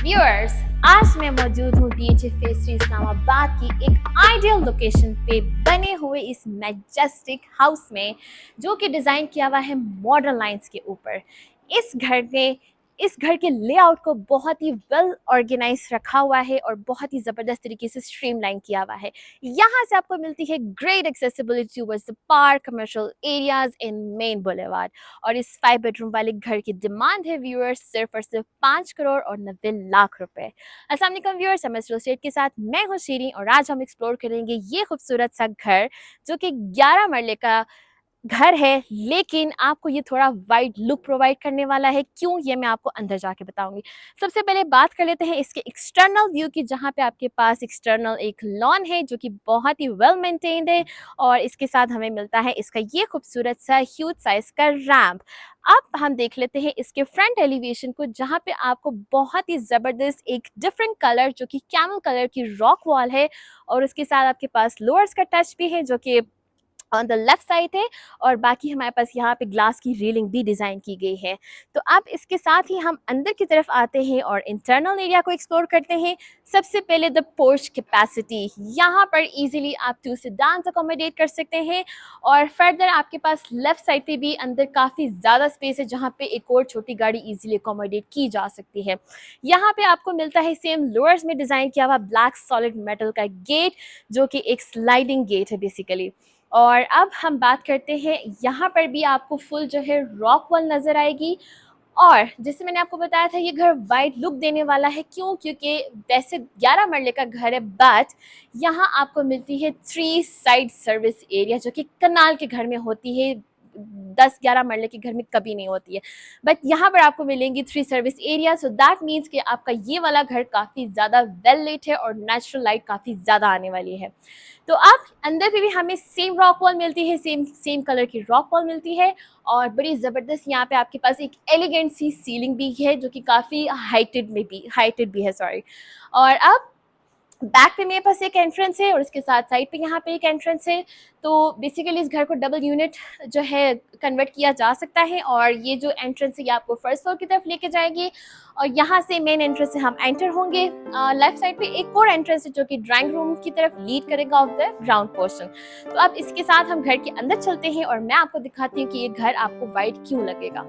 Viewers, आज मैं मौजूद हूँ डीएचए फेस 3 इस्लामाबाद की एक आइडियल लोकेशन पे बने हुए इस मैजेस्टिक हाउस में, जो कि डिज़ाइन किया हुआ है मॉडर्न लाइंस के ऊपर। इस घर ने इस घर के लेआउट को बहुत ही वेल ऑर्गेनाइज रखा हुआ है और बहुत ही ज़बरदस्त तरीके से स्ट्रीमलाइन किया हुआ है। यहाँ से आपको मिलती है great accessibility towards the park, commercial areas in main boulevard. और इस 5 बेडरूम वाले घर की डिमांड है व्यूअर्स सिर्फ और सिर्फ 5 करोड़ और 90 लाख रुपए। अस्सलाम वालेकुम व्यूअर्स, हम एस्ट्रो स्टेट के साथ मैं हूँ शीरी और आज हम एक्सप्लोर करेंगे ये खूबसूरत सा घर, जो कि 11 मरले का घर है, लेकिन आपको ये थोड़ा वाइड लुक प्रोवाइड करने वाला है। क्यों, ये मैं आपको अंदर जाके बताऊंगी। सबसे पहले बात कर लेते हैं इसके एक्सटर्नल व्यू की, जहाँ पे आपके पास एक्सटर्नल एक लॉन है जो कि बहुत ही वेल मेंटेन्ड है और इसके साथ हमें मिलता है इसका ये खूबसूरत सा ह्यूज साइज का रैंप। अब हम देख लेते हैं इसके फ्रंट एलिवेशन को, जहाँ पे आपको बहुत ही ज़बरदस्त एक डिफरेंट कलर जो कि कैमल कलर की रॉक वॉल है और उसके साथ आपके पास लोअर्स का टच भी है जो कि ऑन द लेफ्ट साइड है और बाकी हमारे पास यहाँ पे ग्लास की रेलिंग भी डिज़ाइन की गई है। तो अब इसके साथ ही हम अंदर की तरफ आते हैं और इंटरनल एरिया को एक्सप्लोर करते हैं। सबसे पहले द पोर्च कैपेसिटी, यहाँ पर इजीली आप 2 सेडान्स अकोमोडेट कर सकते हैं और फर्दर आपके पास लेफ्ट साइड पे भी अंदर काफ़ी ज़्यादा स्पेस है जहाँ पे एक और छोटी गाड़ी इजीली अकोमोडेट की जा सकती है। यहाँ पे आपको मिलता है सेम लोअर्स में डिज़ाइन किया हुआ ब्लैक सॉलिड मेटल का गेट, जो कि एक स्लाइडिंग गेट है बेसिकली। और अब हम बात करते हैं, यहाँ पर भी आपको फुल जो है रॉक वॉल नज़र आएगी और जैसे मैंने आपको बताया था ये घर वाइड लुक देने वाला है। क्यों? क्योंकि वैसे 11 मरले का घर है, बट यहाँ आपको मिलती है 3 साइड सर्विस एरिया, जो कि कनाल के घर में होती है, 10-11 मरले के घर में कभी नहीं होती है, बट यहाँ पर आपको मिलेंगी 3 service area. So that means कि आपका ये वाला घर काफ़ी ज़्यादा वेल लाइट है और नेचुरल लाइट काफ़ी ज़्यादा आने वाली है। तो अब अंदर पे भी हमें सेम रॉक वॉल मिलती है, सेम कलर की रॉक वॉल मिलती है और बड़ी ज़बरदस्त यहाँ पे आपके पास एक एलिगेंट सी सीलिंग भी है जो कि काफ़ी हाइटेड भी है सॉरी। और अब बैक पे मेरे पास एक एंट्रेंस है और इसके साथ साइड पे यहाँ पे एक एंट्रेंस है। तो बेसिकली इस घर को डबल यूनिट जो है कन्वर्ट किया जा सकता है और ये जो एंट्रेंस है ये आपको फर्स्ट फ्लोर की तरफ लेके जाएगी और यहाँ से मेन एंट्रेंस से हम एंटर होंगे। लेफ्ट साइड पे एक और एंट्रेंस है जो कि ड्राइंग रूम की तरफ लीड करेगा ऑफ द ग्राउंड पोर्शन। तो अब इसके साथ हम घर के अंदर चलते हैं और मैं आपको दिखाती हूँ कि ये घर आपको वाइड क्यों लगेगा।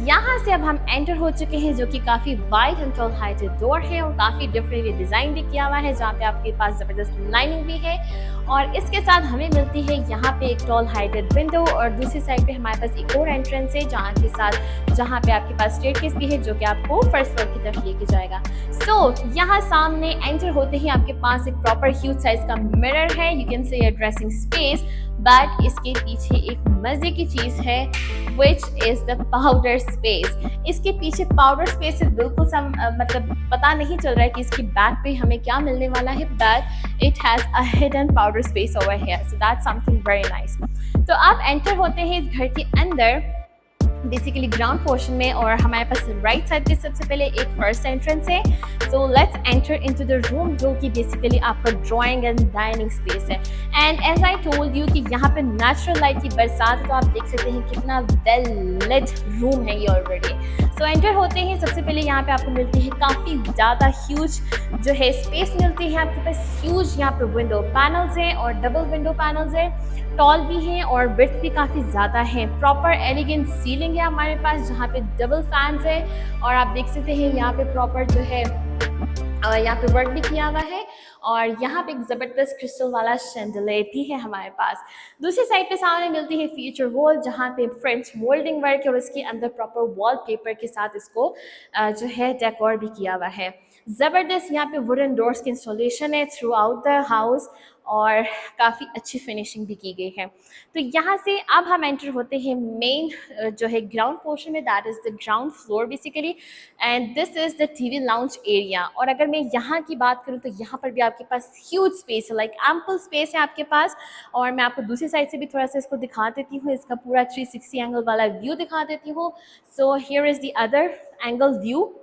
यहाँ से अब हम एंटर हो चुके हैं, जो कि काफी wide and tall heighted door है और काफी डिफरेंट डिजाइन भी किया हुआ है, जहाँ पे आपके पास जबरदस्त लाइनिंग भी है और इसके साथ हमें मिलती है यहाँ पे एक टॉल हाइटेड विंडो और दूसरी साइड पे हमारे पास एक और एंट्रेंस है जहाँ पे आपके पास स्टेयरकेस भी है जो कि आपको फर्स्ट फ्लोर की तरफ लेके जाएगा। सो यहाँ सामने एंटर होते ही आपके पास एक प्रॉपर ह्यूज साइज का मिरर है, you can say dressing space, but इसके पीछे एक मजे की चीज है which is the powder space. इसके पीछे पाउडर स्पेस से बिल्कुल मतलब पता नहीं चल रहा है कि इसकी बैक पे हमें क्या मिलने वाला है, but it has a hidden powder space over here, so that's something very nice. तो आप एंटर होते हैं इस घर के अंदर बेसिकली ग्राउंड पोर्शन में और हमारे पास राइट साइड पे सबसे पहले एक फर्स्ट एंट्रेंस है। So let's enter into the room, जो कि बेसिकली आपका ड्राइंग एंड डाइनिंग स्पेस है। And as I told you कि यहाँ पे नेचुरल लाइट की बरसात है, तो आप देख सकते हैं कितना वेल लिट रूम है ये ऑलरेडी। सो एंटर होते ही सबसे पहले यहाँ पे आपको मिलती है काफ़ी ज़्यादा ह्यूज जो है स्पेस मिलती है आपके पास। ह्यूज यहाँ पे विंडो पैनल्स हैं और डबल विंडो पैनल्स हैं, टॉल भी हैं और विड्थ भी काफ़ी ज़्यादा है। प्रॉपर एलिगेंट सीलिंग है हमारे पास जहाँ पे डबल फैंस है और आप देख सकते हैं यहाँ पे प्रॉपर जो है और यहाँ पे वर्क भी किया हुआ है और यहाँ पे एक ज़बरदस्त क्रिस्टल वाला शैंडलियर भी है हमारे पास। दूसरी साइड पे सामने मिलती है फीचर वॉल, जहाँ पे फ्रेंच मोल्डिंग वर्क है और इसके अंदर प्रॉपर वॉलपेपर के साथ इसको जो है डेकोर भी किया हुआ है। ज़बरदस्त यहाँ पे वुडन डोर्स की इंस्टॉलेशन है थ्रू आउट द हाउस और काफ़ी अच्छी फिनिशिंग भी की गई है। तो यहाँ से अब हम एंटर होते हैं मेन जो है ग्राउंड पोर्शन में, that is the ground floor basically, and this is the TV lounge area. और अगर मैं यहाँ की बात करूँ तो यहाँ पर भी आपके पास ह्यूज स्पेस है, लाइक एम्पल स्पेस है आपके पास। और मैं आपको दूसरी साइड से भी थोड़ा सा इसको दिखा देती हूँ, इसका पूरा 360 एंगल वाला व्यू दिखा देती हूँ। So here is the other angle view.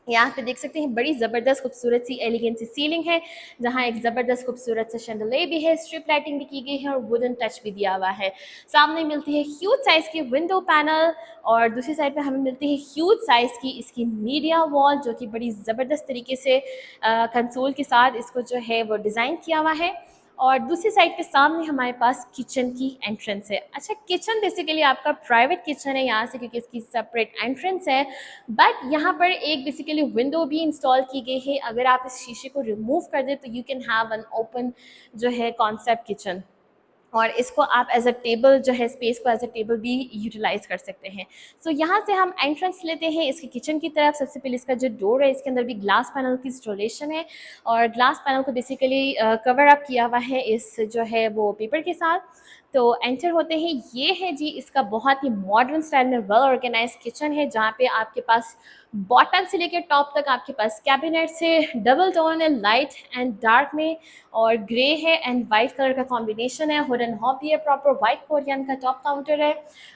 यहाँ पे देख सकते हैं बड़ी ज़बरदस्त खूबसूरत सी एलिगेंट सी सीलिंग है, जहाँ एक ज़बरदस्त खूबसूरत सा शैंडलियर भी है, स्ट्रिप लाइटिंग भी की गई है और वुडन टच भी दिया हुआ है। सामने मिलती है ह्यूज साइज़ की विंडो पैनल और दूसरी साइड पे हमें मिलती है ह्यूज साइज़ की इसकी मीडिया वॉल, जो कि बड़ी ज़बरदस्त तरीके से कंसोल के साथ इसको जो है वो डिज़ाइन किया हुआ है। और दूसरी साइड पे सामने हमारे पास किचन की एंट्रेंस है। अच्छा, किचन बेसिकली आपका प्राइवेट किचन है यहाँ से, क्योंकि इसकी सेपरेट एंट्रेंस है, बट यहाँ पर एक बेसिकली विंडो भी इंस्टॉल की गई है। अगर आप इस शीशे को रिमूव कर दें तो you can have an open जो है कॉन्सेप्ट किचन, और इसको आप एज अ टेबल जो है स्पेस को एज अ टेबल भी यूटिलाइज कर सकते हैं। सो यहाँ से हम एंट्रेंस लेते हैं इसके किचन की तरफ। सबसे पहले इसका जो डोर है, इसके अंदर भी ग्लास पैनल की इंस्टॉलेशन है और ग्लास पैनल को बेसिकली कवर अप किया हुआ है इस जो है वो पेपर के साथ। तो एंटर होते हैं, ये है जी इसका बहुत ही मॉडर्न स्टाइल में वेल ऑर्गेनाइज किचन है, जहाँ पे आपके पास बॉटम से लेकर टॉप तक आपके पास कैबिनेट से डबल टोन है, लाइट एंड डार्क में, और ग्रे है एंड वाइट कलर का कॉम्बिनेशन है। वुडन हॉब भी है, प्रॉपर वाइट कोरियन का टॉप काउंटर है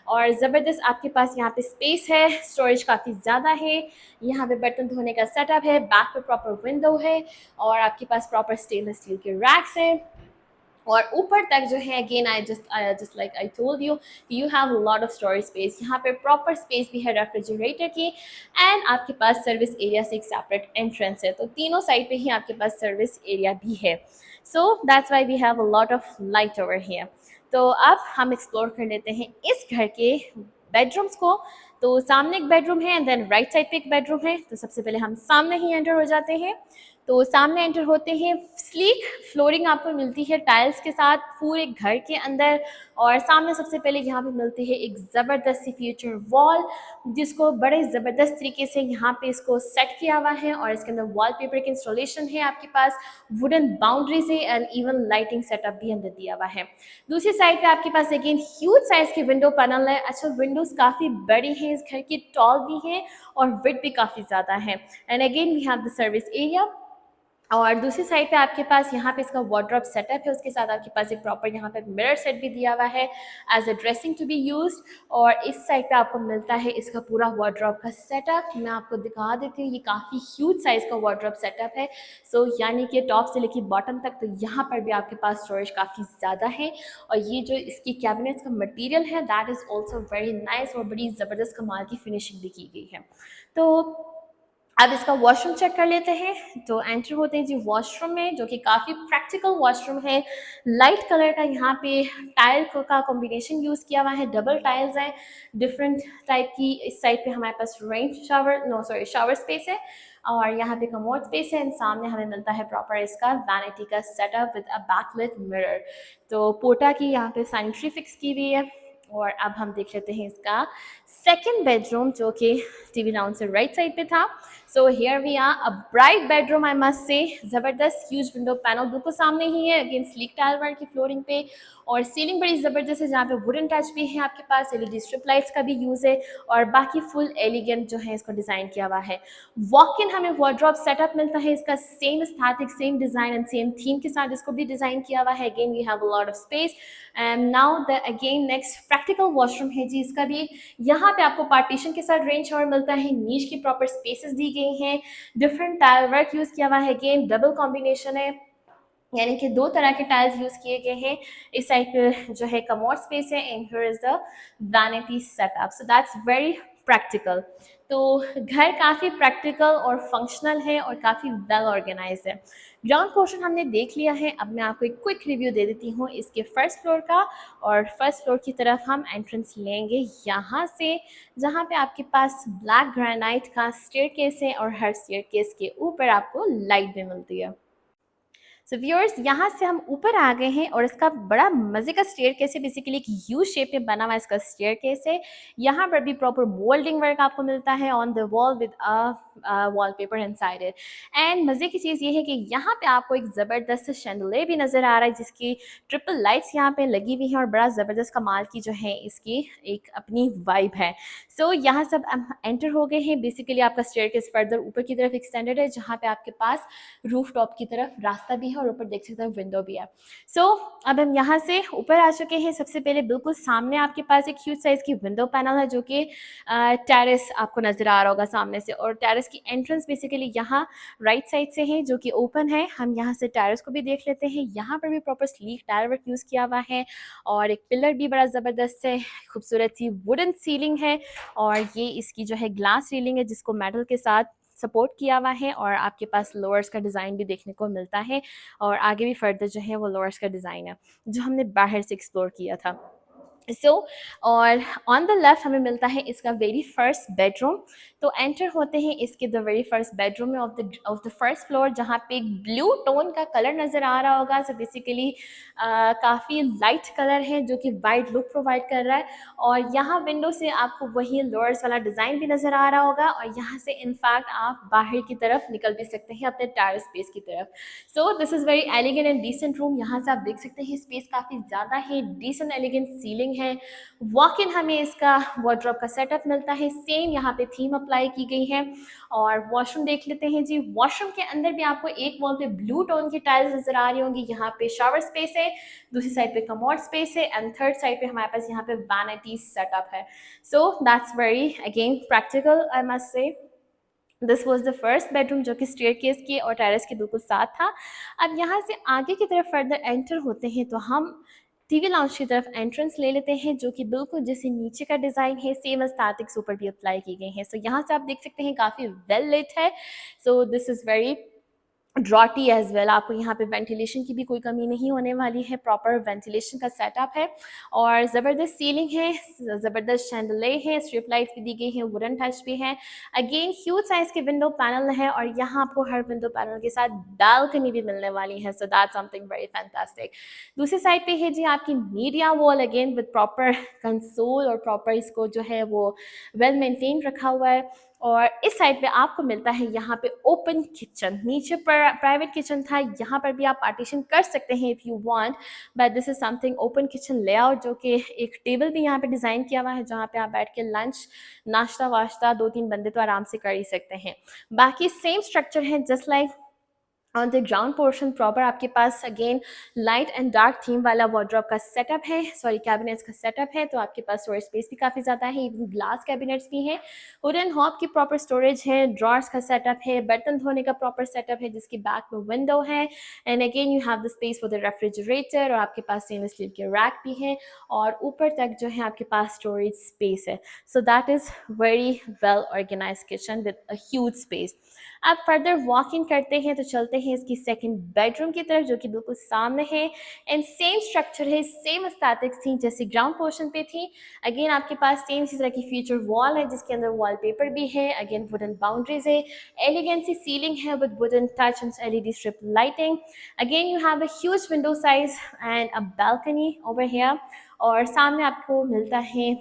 और ज़बरदस्त आपके पास यहाँ पे स्पेस है, स्टोरेज काफ़ी ज़्यादा है। यहाँ पे बर्तन धोने का सेटअप है, बैक पे प्रॉपर विंडो है और आपके पास प्रॉपर स्टेनलेस स्टील के रैक्स हैं। और ऊपर तक जो है again I just like I told you have lot of storage space. यहाँ पे प्रॉपर स्पेस भी है रेफ्रिजरेटर की एंड आपके पास सर्विस एरिया से एक सेपरेट एंट्रेंस है। तो तीनों साइड पे ही आपके पास सर्विस एरिया भी है। So that's why we have a lot of light over here. तो अब हम एक्सप्लोर कर लेते हैं इस घर के बेडरूम्स को। तो सामने एक बेडरूम है एंड देन राइट साइड पे एक बेडरूम है। तो सबसे पहले हम सामने ही एंटर हो जाते हैं। तो सामने एंटर होते हैं, स्लीक फ्लोरिंग आपको मिलती है टाइल्स के साथ पूरे घर के अंदर। और सामने सबसे पहले यहाँ पे मिलती है एक ज़बरदस्त सी फीचर वॉल, जिसको बड़े ज़बरदस्त तरीके से यहाँ पे इसको सेट किया हुआ है और इसके अंदर वॉलपेपर की इंस्टॉलेशन है आपके पास, वुडन बाउंड्रीज है एंड इवन लाइटिंग सेटअप भी अंदर दिया हुआ है। दूसरी साइड पे आपके पास अगेन ह्यूज साइज की विंडो पैनल है। अच्छा, विंडोज काफ़ी बड़ी हैं इस घर की, टॉल भी है और विड्थ भी काफ़ी ज़्यादा है। And again we have the service area. और दूसरी साइड पे आपके पास यहाँ पे इसका वार्डरोब सेटअप है, उसके साथ आपके पास एक प्रॉपर यहाँ पे मिरर सेट भी दिया हुआ है as a dressing to be used. और इस साइड पे आपको मिलता है इसका पूरा वार्डरोब का सेटअप। मैं आपको दिखा देती हूँ, ये काफ़ी ह्यूज साइज का वार्डरोब सेटअप है। सो यानी कि टॉप से लेकर बॉटम तक, तो यहाँ पर भी आपके पास स्टोरेज काफ़ी ज़्यादा है। और ये जो इसकी कैबिनेट्स का मटीरियल है that is also very nice और बड़ी ज़बरदस्त कमाल की फिनिशिंग भी की गई है। तो अब इसका वॉशरूम चेक कर लेते हैं। तो एंटर होते हैं जी वॉशरूम में, जो कि काफ़ी प्रैक्टिकल वॉशरूम है। लाइट कलर का यहाँ पे टाइल का कॉम्बिनेशन यूज़ किया हुआ है, डबल टाइल्स हैं डिफरेंट टाइप की। इस साइड पे हमारे पास शावर स्पेस है और यहाँ पे कमोड स्पेस है एंड सामने हमें मिलता है प्रॉपर इसका वैनिटी का setup with a backlit mirror. तो पोटा की यहाँ पे सैनिटरी फिक्स की हुई है। और अब हम देख लेते हैं इसका सेकंड बेडरूम, जो कि टीवी लाउंज से राइट साइड पे था। So here we are, a bright bedroom I must say. ज़बरदस्त ह्यूज विंडो पैनल बिल्कुल सामने ही है, अगेन स्लीक टाइल वर्क की फ्लोरिंग पे। और सीलिंग बड़ी ज़बरदस्त है, जहाँ पे वुडन टच भी है आपके पास, एलईडी स्ट्रिप लाइट्स का भी यूज़ है और बाकी फुल एलिगेंट जो है इसको डिज़ाइन किया हुआ है। वॉक इन हमें वार्डरोब सेटअप मिलता है इसका, same aesthetic, same design and same theme के साथ इसको भी डिज़ाइन किया हुआ है। Again we have a lot of space. And now the again next practical washroom है जी इसका भी। यहाँ पे आपको पार्टीशन के साथ रेंज शावर मिलता है, नीच की प्रॉपर स्पेसेस दी गई हैं, डिफरेंट टाइल वर्क यूज़ किया हुआ है, अगेन डबल कॉम्बिनेशन है, यानी कि दो तरह के टाइल्स यूज़ किए गए हैं। इस साइड पे जो है कमोड स्पेस है and here is the vanity setup. So that's very practical. तो घर काफ़ी प्रैक्टिकल और फंक्शनल है और काफ़ी वेल ऑर्गेनाइज्ड है। ग्राउंड पोर्शन हमने देख लिया है, अब मैं आपको एक क्विक रिव्यू दे देती हूँ इसके फर्स्ट फ्लोर का। और फर्स्ट फ्लोर की तरफ हम एंट्रेंस लेंगे यहाँ से, जहाँ पे आपके पास ब्लैक ग्रेनाइट का स्टेयरकेस है और हर स्टेयरकेस के ऊपर आपको लाइट भी मिलती है। सो व्यूअर्स, यहाँ से हम ऊपर आ गए हैं और इसका बड़ा मजे का स्टेयरकेस है, बेसिकली एक यू शेप में बना हुआ इसका स्टेयरकेस है। यहाँ पर भी प्रॉपर मोल्डिंग वर्क आपको मिलता है on the wall with a wallpaper inside it. And मजे की चीज़ ये है कि यहाँ पे आपको एक ज़बरदस्त शैंडलियर भी नज़र आ रहा है, जिसकी ट्रिपल लाइट्स यहाँ पे लगी हुई हैं और बड़ा ज़बरदस्त कमाल की जो है इसकी एक अपनी वाइब है। सो यहाँ सब एंटर हो गए हैं। बेसिकली आपका स्टेयरकेस फर्दर ऊपर की तरफ एक्सटेंडेड है, जहाँ पे आपके पास रूफ टॉप की तरफ रास्ता भी है और ऊपर देख सकते हैं विंडो भी है। सो अब हम यहाँ से ऊपर आ चुके हैं। सबसे पहले बिल्कुल सामने आपके पास एक ह्यूज साइज की विंडो पैनल है, जो कि टेरेस आपको नजर आ रहा होगा सामने से। और टेरेस की एंट्रेंस बेसिकली यहाँ राइट साइड से है, जो कि ओपन है। हम यहाँ से टेरेस को भी देख लेते हैं। यहाँ पर भी proper sleek tyre work use किया हुआ है और एक पिलर भी बड़ा जबरदस्त है। खूबसूरत सी वुडन सीलिंग है और ये इसकी जो है ग्लास सीलिंग है, जिसको मेटल के साथ सपोर्ट किया हुआ है। और आपके पास लोअर्स का डिज़ाइन भी देखने को मिलता है और आगे भी फर्दर जो है वो लोअर्स का डिज़ाइन है, जो हमने बाहर से एक्सप्लोर किया था। और ऑन द लेफ्ट हमें मिलता है इसका वेरी फर्स्ट बेडरूम। तो एंटर होते हैं इसके द वेरी फर्स्ट बेडरूम में ऑफ द फर्स्ट फ्लोर, जहाँ पे एक ब्लू टोन का कलर नज़र आ रहा होगा। सो बेसिकली काफ़ी लाइट कलर है, जो कि वाइट लुक प्रोवाइड कर रहा है। और यहाँ विंडो से आपको वही लोअर्स वाला डिज़ाइन भी नज़र आ रहा होगा और यहाँ से इनफैक्ट आप बाहर की तरफ निकल भी सकते हैं अपने टायर स्पेस की तरफ। So this is very elegant and decent room. यहाँ से आप देख सकते हैं स्पेस काफ़ी ज़्यादा है, डिसेंट एलिगेंट सीलिंग है। वॉक इन हमें इसका वार्डरोब का सेटअप मिलता है, सेम यहाँ पे थीम अप्लाई की गई है। और वॉशरूम देख लेते हैं जी। वॉशरूम के अंदर भी आपको एक वॉल पे ब्लू टोन की टाइल्स नजर आ रही होंगी। यहाँ पे शावर स्पेस है, दूसरी साइड पे कमोड स्पेस है एंड थर्ड साइड पे हमारे पास यहाँ पे वैनिटी सेटअप है। So that's very again practical, I must से। This was the first bedroom, जो कि स्टेयरकेस के और टेरेस के बिल्कुल साथ था। अब यहाँ से आगे की तरफ फर्दर एंटर होते हैं तो हम टीवी लाउंज की तरफ एंट्रेंस ले लेते हैं, जो कि बिल्कुल जैसे नीचे का डिज़ाइन है सेम एस्थेटिक्स ऊपर भी अप्लाई की गई हैं। सो यहाँ से आप देख सकते हैं काफ़ी वेल लिट है। So this is very draughty as well. आपको यहाँ पे वेंटिलेशन की भी कोई कमी नहीं होने वाली है, प्रॉपर वेंटिलेशन का सेटअप है और ज़बरदस्त सीलिंग है, ज़बरदस्त शैंडलियर है, स्ट्रिप लाइट्स भी दी गई हैं, वुडन टच भी है। अगेन ह्यूज साइज के विंडो पैनल है और यहाँ आपको हर विंडो पैनल के साथ बालकनी भी मिलने वाली है। So that's something very fantastic. दूसरी साइड पे है जी आपकी media wall, again with proper console और प्रॉपर इसको जो है वो वेल मेंटेन रखा हुआ है। और इस साइड पे आपको मिलता है यहाँ पे ओपन किचन। नीचे पर प्राइवेट किचन था, यहाँ पर भी आप पार्टीशन कर सकते हैं if you want, but this is something open kitchen layout, जो कि एक टेबल भी यहाँ पे डिज़ाइन किया हुआ है, जहाँ पे आप बैठ के लंच नाश्ता वाश्ता 2-3 बंदे तो आराम से कर ही सकते हैं। बाकी सेम स्ट्रक्चर है just like on the ground portion. Proper आपके पास again light and dark theme वाला वार्डरोब का सेटअप है, सॉरी कैबिनेट्स का सेटअप है। तो आपके पास स्टोरेज स्पेस भी काफ़ी ज़्यादा है, इवन ग्लास कैबिनेट्स भी हैं। वुडन हॉब की प्रॉपर स्टोरेज है, ड्रॉर्स का सेटअप है, बर्तन धोने का प्रॉपर सेटअप है जिसकी बैक में विंडो है। And again you have the space for the refrigerator और आपके पास स्टेनलेस स्टील के रैक भी हैं और ऊपर तक जो है आपके पास स्टोरेज स्पेस है। So that is very well organise kitchen with a huge space. अब फर्दर वॉक इन करते हैं तो चलते हैं इसकी सेकंड बेडरूम की तरफ, जो कि बिल्कुल सामने है एंड सेम स्ट्रक्चर है, सेम एस्थेटिक्स थी जैसे ग्राउंड पोर्शन पे थी। अगेन आपके पास सेम इसी तरह की फीचर वॉल है जिसके अंदर वॉलपेपर भी है, अगेन वुडन बाउंड्रीज है, एलिगेंट सी सीलिंग है with wooden touch and LED strip lighting. Again you have a huge window size and a balcony over here. और सामने आपको मिलता है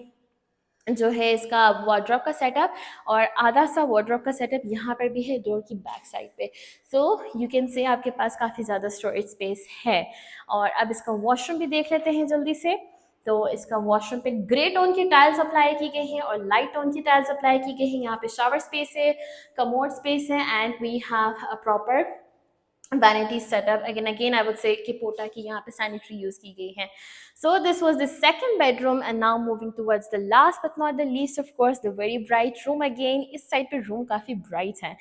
जो है इसका वार्डरोब का सेटअप और आधा सा वार्डरोब का सेटअप यहाँ पर भी है डोर की बैक साइड पे। सो यू कैन से आपके पास काफ़ी ज़्यादा स्टोरेज स्पेस है। और अब इसका वॉशरूम भी देख लेते हैं जल्दी से। तो इसका वॉशरूम पे ग्रे टोन की टाइल्स अप्लाई की गई हैं और लाइट टोन की टाइल्स अप्लाई की गई हैं। यहाँ पे शावर स्पेस है, कमोड स्पेस है and we have a proper vanity setup. Again I would say कि पोटा की यहाँ पे sanitary use की गई है. So this was the second bedroom, and now moving towards the last but not the least, of course, the very bright room. Again इस side पे room काफ़ी bright है.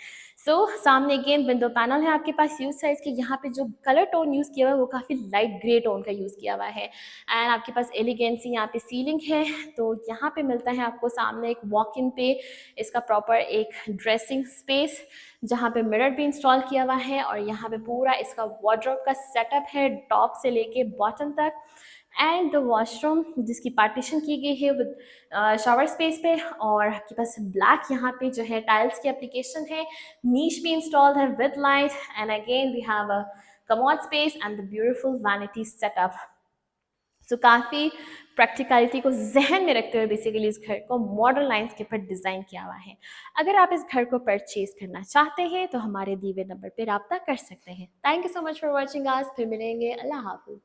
So सामने again विंडो पैनल है आपके पास यूज साइज के. यहाँ पे जो कलर टोन यूज़ किया हुआ है वो काफ़ी लाइट ग्रे टोन का यूज़ किया हुआ है. एंड आपके पास एलिगेंसी यहाँ पे सीलिंग है. तो यहाँ पे मिलता है आपको सामने एक वॉक इन पे इसका प्रॉपर एक ड्रेसिंग स्पेस, जहाँ पे मिरर भी इंस्टॉल किया हुआ है, और यहाँ पे पूरा इसका वार्डरोब का सेटअप है टॉप से लेके बॉटम तक. एंड द वॉशरूम जिसकी पार्टीशन की गई है विद शावर स्पेस पे, और आपके पास ब्लैक यहाँ पे जो है टाइल्स की एप्लीकेशन है. नीश भी इंस्टॉल्ड है with light. And again we have a commode space and the beautiful vanity setup. So काफ़ी प्रैक्टिकलिटी को जहन में रखते हुए बेसिकली इस घर को मॉडर्न लाइन्स के ऊपर डिज़ाइन किया हुआ है. अगर आप इस घर को परचेज करना चाहते हैं तो हमारे दिए हुए नंबर पर रब्ता कर सकते हैं. Thank you so much for watching. आज फिर मिलेंगे. अल्लाह हाफिज़.